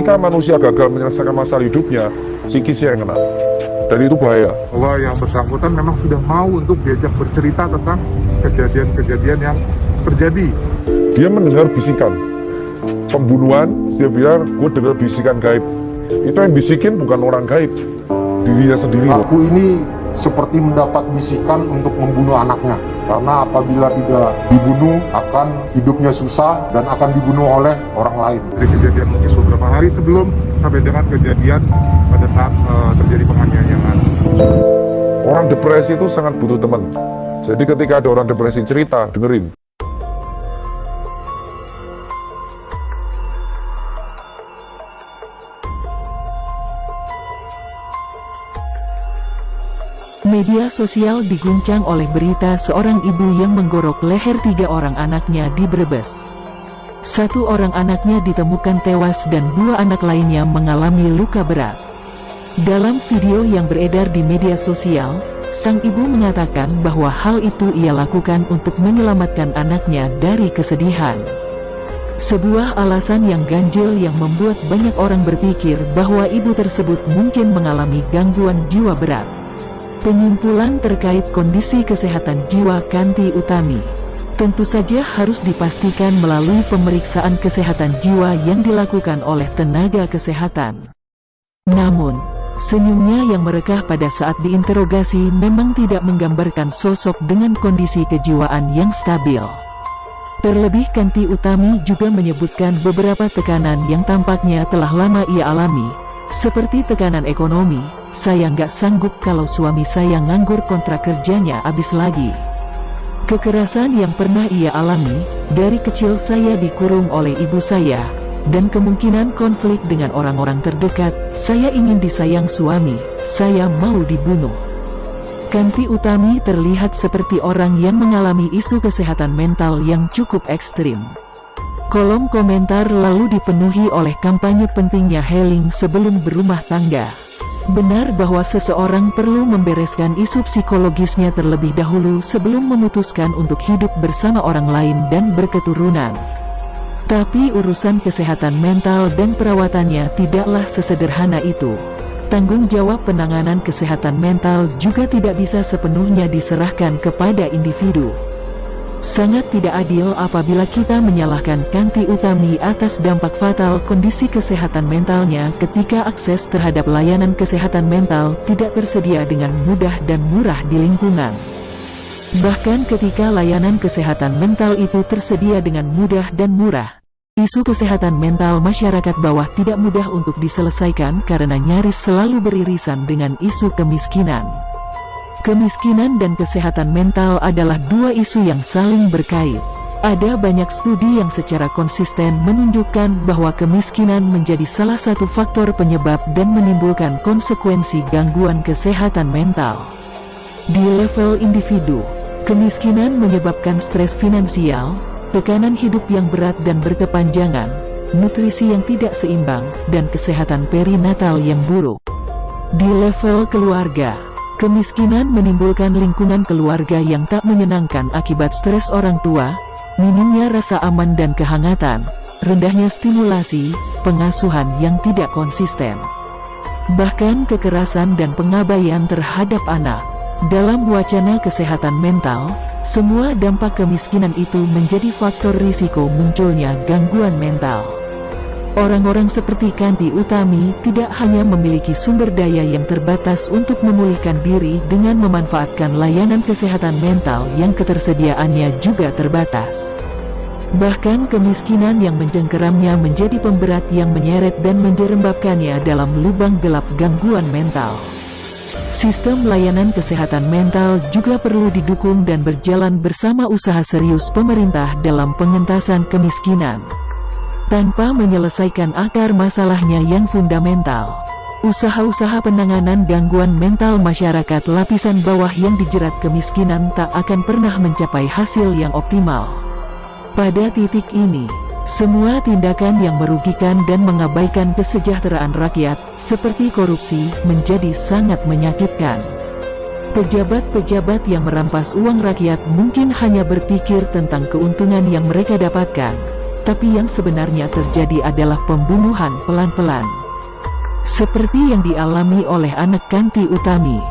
ketika manusia gagal menyelesaikan masalah hidupnya, psikisnya yang kena. Dan itu bahaya. Bahwa yang bersangkutan memang sudah mau untuk diajak bercerita tentang kejadian-kejadian yang terjadi. Dia mendengar bisikan pembunuhan, dia bilang, gue dengar bisikan gaib. Itu yang bisikin bukan orang gaib, dirinya sendiri. Aku ini seperti mendapat bisikan untuk membunuh anaknya. Karena apabila tidak dibunuh, akan hidupnya susah dan akan dibunuh oleh orang lain. Dari kejadian mungkin beberapa hari sebelum sampai dengan kejadian pada saat terjadi penganiayaan. Orang depresi itu sangat butuh teman. Jadi ketika ada orang depresi cerita, dengerin. Media sosial diguncang oleh berita seorang ibu yang menggorok leher 3 orang anaknya di Brebes. 1 orang anaknya ditemukan tewas dan 2 anak lainnya mengalami luka berat. Dalam video yang beredar di media sosial, sang ibu mengatakan bahwa hal itu ia lakukan untuk menyelamatkan anaknya dari kesedihan. Sebuah alasan yang ganjil yang membuat banyak orang berpikir bahwa ibu tersebut mungkin mengalami gangguan jiwa berat. Penyimpulan terkait kondisi kesehatan jiwa Kanti Utami tentu saja harus dipastikan melalui pemeriksaan kesehatan jiwa yang dilakukan oleh tenaga kesehatan. Namun, senyumnya yang merekah pada saat diinterogasi memang tidak menggambarkan sosok dengan kondisi kejiwaan yang stabil. Terlebih Kanti Utami juga menyebutkan beberapa tekanan yang tampaknya telah lama ia alami, seperti tekanan ekonomi. Saya nggak sanggup kalau suami saya nganggur, kontrak kerjanya habis lagi. Kekerasan yang pernah ia alami, dari kecil saya dikurung oleh ibu saya, dan kemungkinan konflik dengan orang-orang terdekat, saya ingin disayang suami, saya mau dibunuh. Kanti Utami terlihat seperti orang yang mengalami isu kesehatan mental yang cukup ekstrim. Kolom komentar lalu dipenuhi oleh kampanye pentingnya healing sebelum berumah tangga. Benar bahwa seseorang perlu membereskan isu psikologisnya terlebih dahulu sebelum memutuskan untuk hidup bersama orang lain dan berketurunan. Tapi urusan kesehatan mental dan perawatannya tidaklah sesederhana itu. Tanggung jawab penanganan kesehatan mental juga tidak bisa sepenuhnya diserahkan kepada individu. Sangat tidak adil apabila kita menyalahkan Kanti Utami atas dampak fatal kondisi kesehatan mentalnya ketika akses terhadap layanan kesehatan mental tidak tersedia dengan mudah dan murah di lingkungan. Bahkan ketika layanan kesehatan mental itu tersedia dengan mudah dan murah, isu kesehatan mental masyarakat bawah tidak mudah untuk diselesaikan karena nyaris selalu beririsan dengan isu kemiskinan. Kemiskinan dan kesehatan mental adalah 2 isu yang saling berkait. Ada banyak studi yang secara konsisten menunjukkan bahwa kemiskinan menjadi salah satu faktor penyebab dan menimbulkan konsekuensi gangguan kesehatan mental. Di level individu, kemiskinan menyebabkan stres finansial, tekanan hidup yang berat dan berkepanjangan, nutrisi yang tidak seimbang, dan kesehatan perinatal yang buruk. Di level keluarga, kemiskinan menimbulkan lingkungan keluarga yang tak menyenangkan akibat stres orang tua, minimnya rasa aman dan kehangatan, rendahnya stimulasi, pengasuhan yang tidak konsisten. Bahkan kekerasan dan pengabaian terhadap anak. Dalam wacana kesehatan mental, semua dampak kemiskinan itu menjadi faktor risiko munculnya gangguan mental. Orang-orang seperti Kanti Utami tidak hanya memiliki sumber daya yang terbatas untuk memulihkan diri dengan memanfaatkan layanan kesehatan mental yang ketersediaannya juga terbatas. Bahkan kemiskinan yang mencengkeramnya menjadi pemberat yang menyeret dan menjerembabkannya dalam lubang gelap gangguan mental. Sistem layanan kesehatan mental juga perlu didukung dan berjalan bersama usaha serius pemerintah dalam pengentasan kemiskinan. Tanpa menyelesaikan akar masalahnya yang fundamental, usaha-usaha penanganan gangguan mental masyarakat lapisan bawah yang dijerat kemiskinan tak akan pernah mencapai hasil yang optimal. Pada titik ini, semua tindakan yang merugikan dan mengabaikan kesejahteraan rakyat, seperti korupsi, menjadi sangat menyakitkan. Pejabat-pejabat yang merampas uang rakyat mungkin hanya berpikir tentang keuntungan yang mereka dapatkan, tapi yang sebenarnya terjadi adalah pembunuhan pelan-pelan. Seperti yang dialami oleh anak Kanti Utami.